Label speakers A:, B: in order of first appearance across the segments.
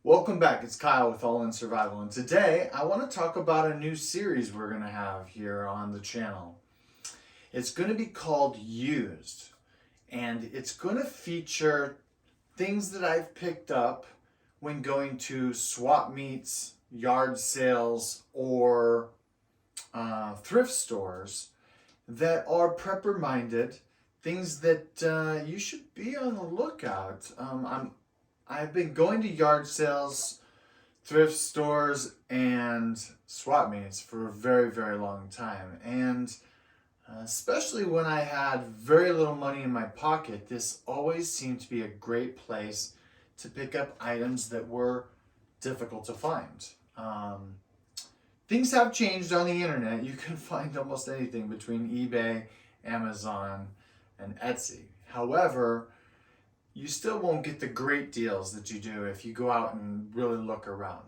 A: Welcome back, it's Kyle with All In Survival, and today I want to talk about a new series we're going to have here on the channel. It's going to be called Used, and it's going to feature things that I've picked up when going to swap meets, yard sales, or thrift stores that are prepper minded, things that you should be on the lookout. I've been going to yard sales, thrift stores, and swap meets for a very, very long time. And especially when I had very little money in my pocket, this always seemed to be a great place to pick up items that were difficult to find. Things have changed on the internet. You can find almost anything between eBay, Amazon, and Etsy. However, you still won't get the great deals that you do if you go out and really look around.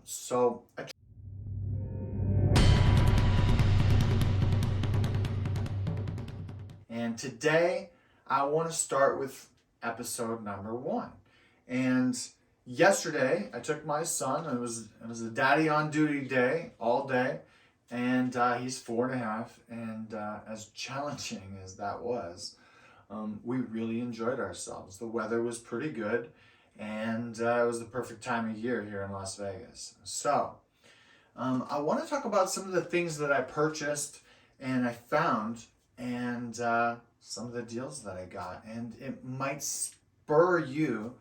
A: And today I want to start with episode number 1. And yesterday I took my son. It was a daddy on duty day all day, and he's 4.5. And as challenging as that was, we really enjoyed ourselves. The weather was pretty good, and it was the perfect time of year here in Las Vegas. So, I want to talk about some of the things that I purchased and I found, and some of the deals that I got. And it might spur you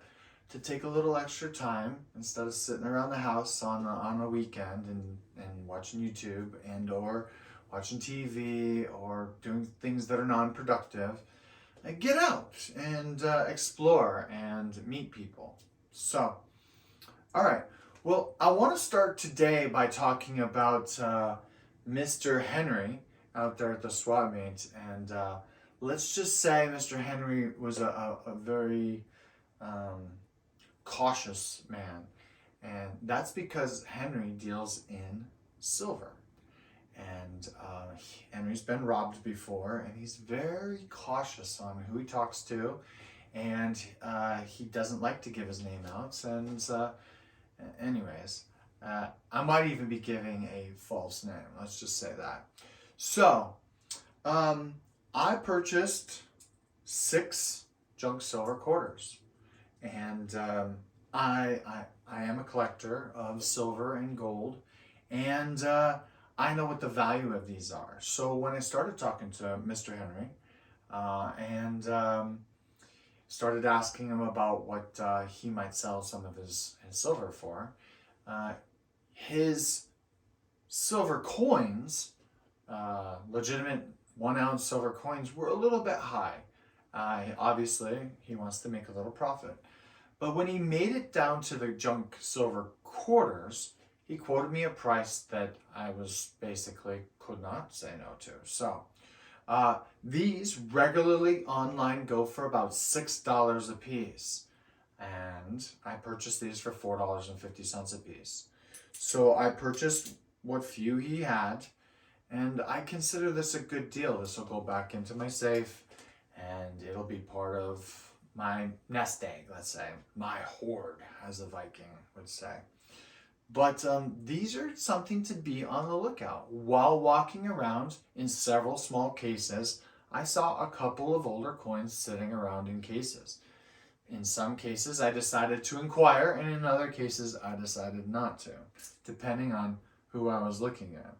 A: to take a little extra time instead of sitting around the house on a weekend and watching YouTube or watching TV or doing things that are non-productive. Get out and explore and meet people. So, all right. Well, I want to start today by talking about Mr. Henry out there at the swap meet. And let's just say Mr. Henry was a very cautious man. And that's because Henry deals in silver. And Henry's been robbed before, and he's very cautious on who he talks to, and he doesn't like to give his name out. And anyways, I might even be giving a false name. Let's just say that. So, I purchased 6 junk silver quarters, and I am a collector of silver and gold, and I know what the value of these are. So when I started talking to Mr. Henry and started asking him about what he might sell some of his silver for, his silver coins, legitimate 1-ounce silver coins, were a little bit high. Obviously, he wants to make a little profit. But when he made it down to the junk silver quarters, he quoted me a price that I was basically could not say no to. So these regularly online go for about $6 a piece. And I purchased these for $4.50 a piece. So I purchased what few he had, and I consider this a good deal. This will go back into my safe, and it'll be part of my nest egg, let's say. My hoard, as a Viking would say. But these are something to be on the lookout. While walking around in several small cases, I saw a couple of older coins sitting around in cases. In some cases, I decided to inquire, and in other cases, I decided not to, depending on who I was looking at.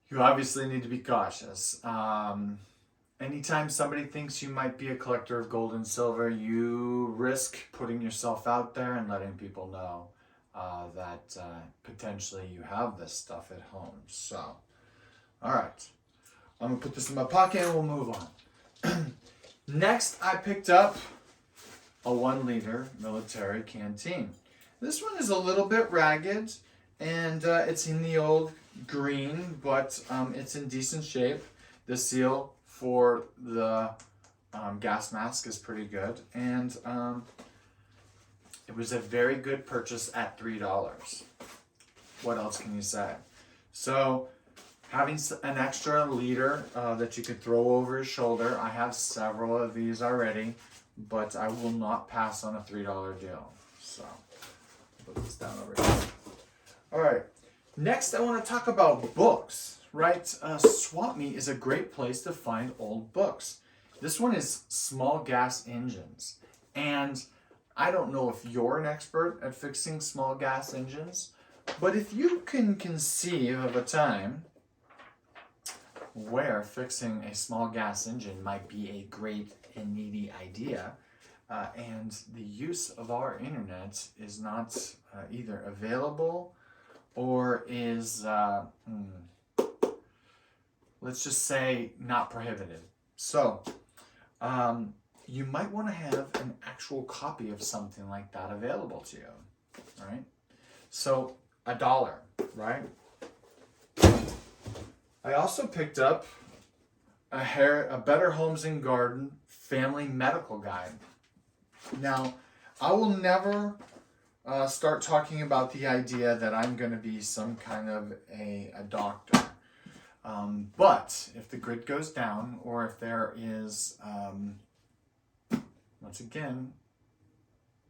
A: You obviously need to be cautious. Anytime somebody thinks you might be a collector of gold and silver, you risk putting yourself out there and letting people know that potentially you have this stuff at home. So, all right, I'm gonna put this in my pocket and we'll move on. Next, I picked up a 1-liter military canteen. This one is a little bit ragged, and it's in the old green, but it's in decent shape. The seal for the gas mask is pretty good, and it was a very good purchase at $3. What else can you say? So, having an extra liter that you could throw over your shoulder, I have several of these already, but I will not pass on a $3 deal. So, Put this down over here. All right. Next, I want to talk about books, right? Swap Meet is a great place to find old books. This one is small gas engines. And I don't know if you're an expert at fixing small gas engines, but if you can conceive of a time where fixing a small gas engine might be a great and needy idea, and the use of our internet is not either available or is, let's just say, not prohibited. So, you might want to have an actual copy of something like that available to you, right? So, $1, right? I also picked up a Better Homes and Garden Family Medical Guide. Now, I will never start talking about the idea that I'm going to be some kind of a doctor. But if the grid goes down, or if there is, once again,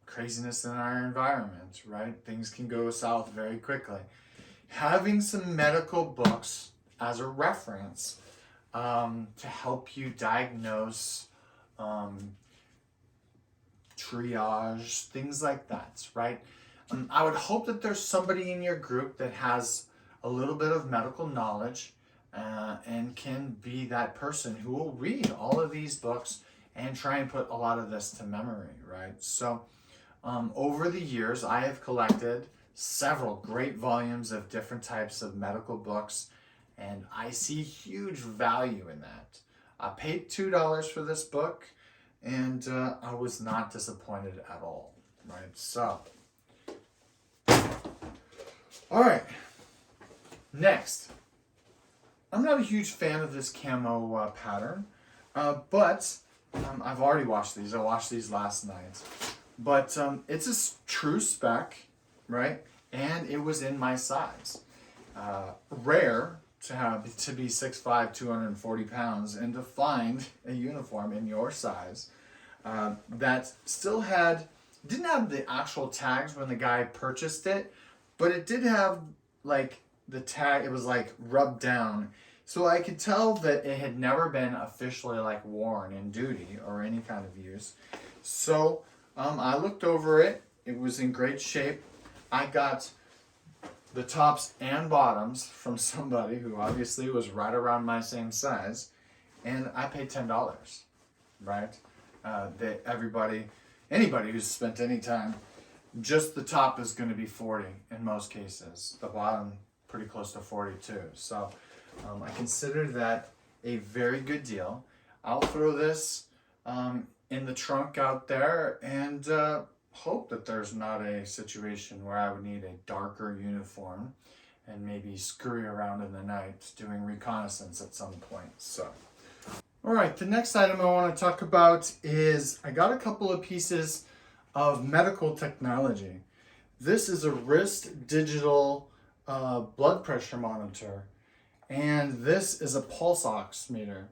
A: craziness in our environment, right? Things can go south very quickly. Having some medical books as a reference to help you diagnose, triage, things like that, right? I would hope that there's somebody in your group that has a little bit of medical knowledge and can be that person who will read all of these books and try and put a lot of this to memory, right? So over the years, I have collected several great volumes of different types of medical books, and I see huge value in that. I paid $2 for this book, and I was not disappointed at all, right? So, all right, next. I'm not a huge fan of this camo pattern, but I've already washed these. I washed these last night. But it's a true spec, right? And it was in my size. Rare to be 6'5", 240 pounds, and to find a uniform in your size that still didn't have the actual tags when the guy purchased it, but it did have like the tag. It was like rubbed down, so I could tell that it had never been officially like worn in duty or any kind of use. So I looked over it. It was in great shape. I got the tops and bottoms from somebody who obviously was right around my same size, and I paid $10, right? Anybody who's spent any time, just the top is going to be 40 in most cases. The bottom pretty close to 42. So I consider that a very good deal. I'll throw this in the trunk out there and hope that there's not a situation where I would need a darker uniform and maybe scurry around in the night doing reconnaissance at some point. So, all right, the next item I want to talk about is I got a couple of pieces of medical technology. This is a wrist digital blood pressure monitor, and this is a pulse oximeter.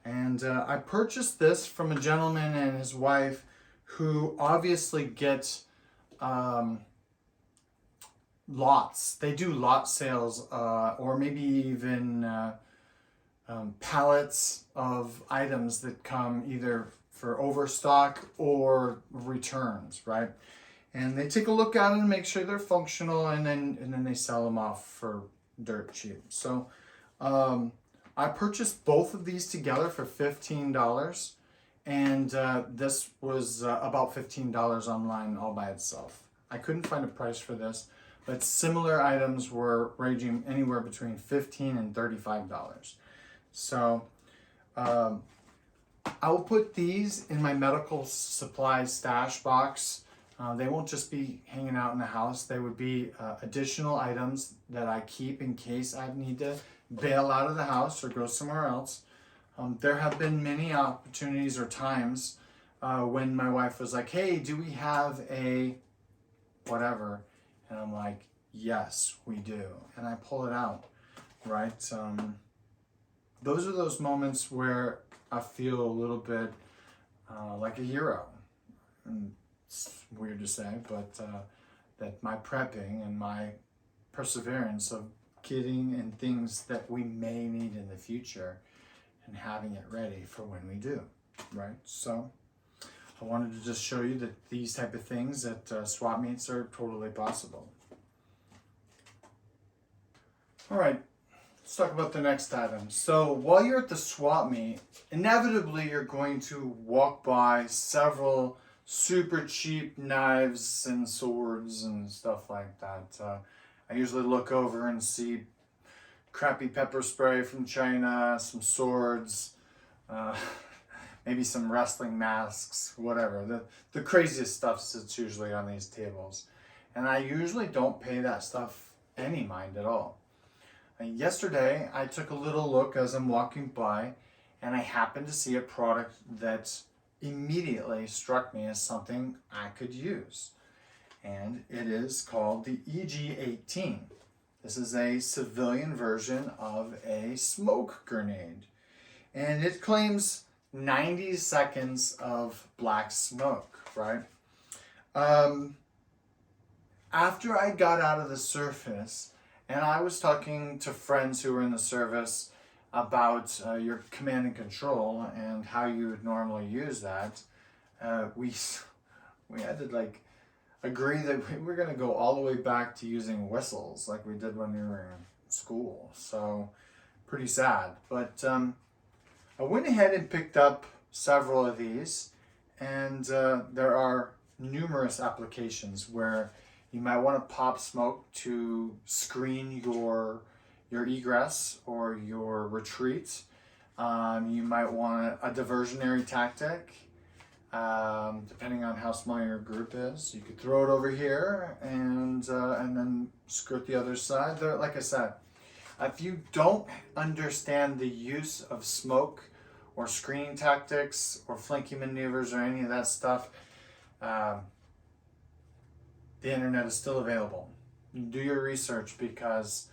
A: And I purchased this from a gentleman and his wife who obviously get lots. They do lot sales or maybe even pallets of items that come either for overstock or returns, right? And they take a look at it and make sure they're functional, and then they sell them off for dirt cheap. So I purchased both of these together for $15, and this was about $15 online all by itself. I couldn't find a price for this, but similar items were ranging anywhere between $15 and $35. So I will put these in my medical supplies stash box. They won't just be hanging out in the house. They would be additional items that I keep in case I need to bail out of the house or go somewhere else. There have been many opportunities or times when my wife was like, hey, do we have a whatever? And I'm like, yes, we do. And I pull it out, right? Those are those moments where I feel a little bit like a hero. And it's weird to say, but that my prepping and my perseverance of getting in things that we may need in the future and having it ready for when we do, right? So I wanted to just show you that these type of things at swap meets are totally possible. All right, let's talk about the next item. So while you're at the swap meet, inevitably you're going to walk by several super cheap knives and swords and stuff like that. I usually look over and see crappy pepper spray from China, some swords, maybe some wrestling masks, whatever. The craziest stuff sits usually on these tables. And I usually don't pay that stuff any mind at all. Yesterday, I took a little look as I'm walking by, and I happened to see a product that immediately struck me as something I could use. And it is called the EG-18. This is a civilian version of a smoke grenade. And it claims 90 seconds of black smoke, right? After I got out of the service, and I was talking to friends who were in the service about your command and control and how you would normally use that, we had to agree that we were going to go all the way back to using whistles like we did when we were in school. So pretty sad. But I went ahead and picked up several of these, and there are numerous applications where you might want to pop smoke to screen your egress or your retreat. You might want a diversionary tactic. Depending on how small your group is, you could throw it over here and then skirt the other side. Like I said, if you don't understand the use of smoke or screening tactics or flanking maneuvers or any of that stuff, the internet is still available. Do your research, because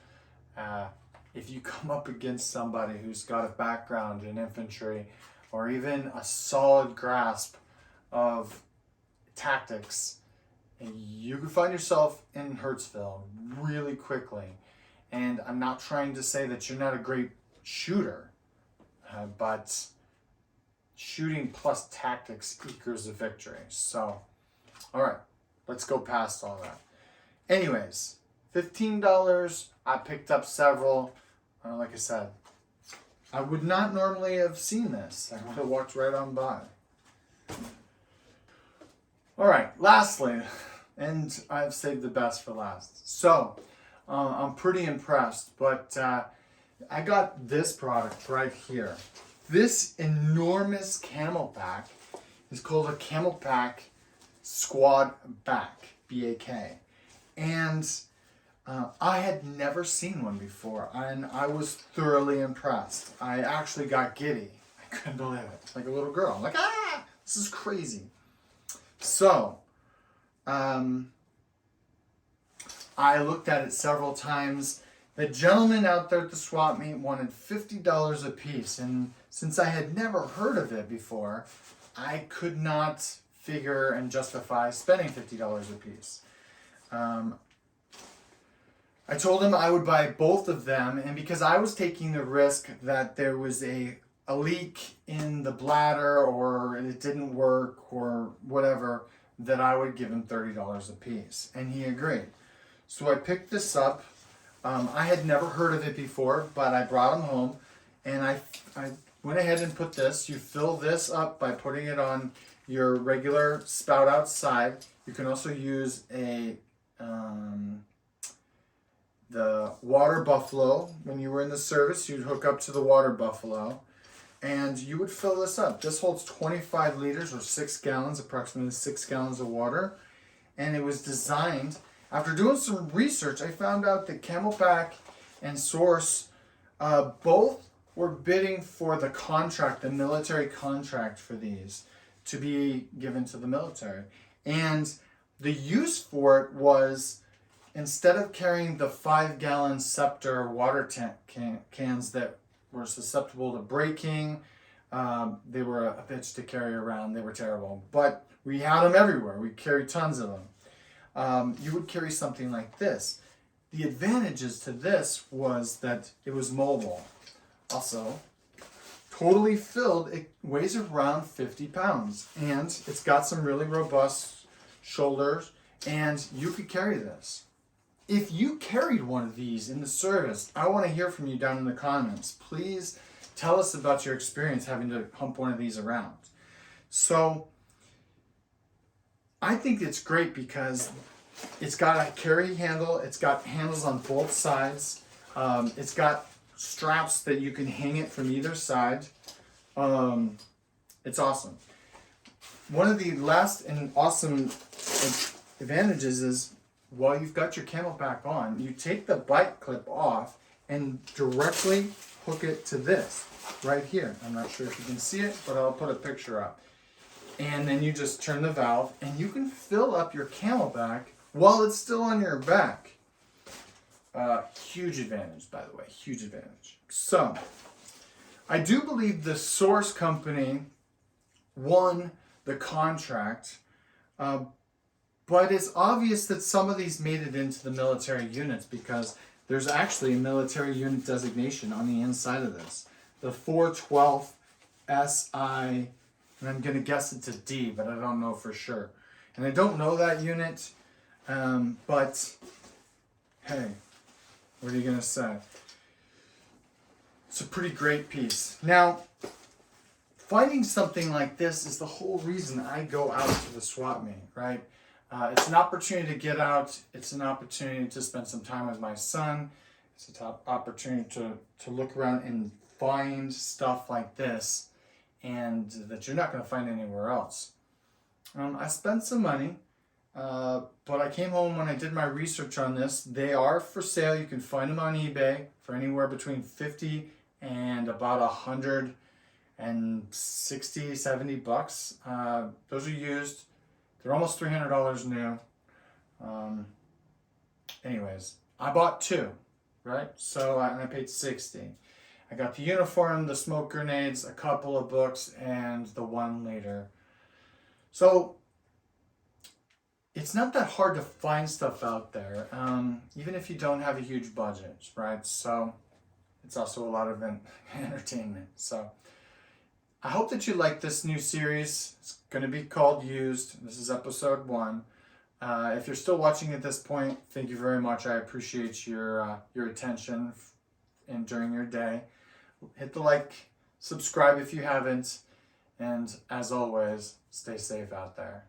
A: if you come up against somebody who's got a background in infantry or even a solid grasp of tactics, you can find yourself in Hurtsville really quickly. And I'm not trying to say that you're not a great shooter, but shooting plus tactics equals a victory. So, all right, let's go past all that. Anyways, $15, I picked up several. Like I said, I would not normally have seen this. I would have walked right on by. All right, lastly, and I've saved the best for last. So, I'm pretty impressed, but I got this product right here. This enormous camelback is called a camelback squad back, B-A-K. And I had never seen one before, and I was thoroughly impressed. I actually got giddy. I couldn't believe it. Like a little girl. I'm like, this is crazy. So, I looked at it several times. The gentleman out there at the swap meet wanted $50 a piece, and since I had never heard of it before, I could not figure and justify spending $50 a piece. I told him I would buy both of them, and because I was taking the risk that there was a leak in the bladder or it didn't work or whatever, that I would give him $30 a piece. And he agreed. So I picked this up. I had never heard of it before, but I brought him home, and I went ahead and put this. You fill this up by putting it on your regular spout outside. You can also use the water buffalo. When you were in the service, you'd hook up to the water buffalo, and you would fill this up. This holds 25 liters or 6 gallons, approximately 6 gallons of water. And it was designed, after doing some research, I found out that Camelback and Source both were bidding for the contract, the military contract for these to be given to the military. And the use for it was, instead of carrying the 5-gallon Scepter water tank cans that were susceptible to breaking, they were a bitch to carry around. They were terrible. But we had them everywhere. We carried tons of them. you would carry something like this. The advantages to this was that it was mobile. Also, totally filled, it weighs around 50 pounds. And it's got some really robust shoulders, and you could carry this. If you carried one of these in the service, I want to hear from you down in the comments. Please tell us about your experience having to hump one of these around. So I think it's great because it's got a carry handle. It's got handles on both sides. It's got straps that you can hang it from either side. It's awesome. One of the last and awesome advantages is while you've got your camelback on, you take the bike clip off and directly hook it to this right here. I'm not sure if you can see it, but I'll put a picture up. And then you just turn the valve and you can fill up your camelback while it's still on your back. Huge advantage, by the way, huge advantage. So, I do believe the source company won the contract, but it's obvious that some of these made it into the military units because there's actually a military unit designation on the inside of this. The 412th SI, and I'm going to guess it's a D, but I don't know for sure. And I don't know that unit, but hey, what are you going to say? It's a pretty great piece. Now, finding something like this is the whole reason I go out to the swap meet, right? It's an opportunity to get out. It's an opportunity to spend some time with my son. It's a top opportunity to look around and find stuff like this and that you're not going to find anywhere else. I spent some money, but I came home when I did my research on this. They are for sale. You can find them on eBay for anywhere between 50 and about 160, 70 bucks. Those are used. They're almost $300 new. Anyways, I bought two, right? So and I paid 60. I got the uniform, the smoke grenades, a couple of books, and the 1 liter. So it's not that hard to find stuff out there, even if you don't have a huge budget, right? So it's also a lot of entertainment. So I hope that you like this new series. It's going to be called Used. This is episode 1. If you're still watching at this point, thank you very much. I appreciate your attention and during your day. Hit the like, subscribe if you haven't, and as always, stay safe out there.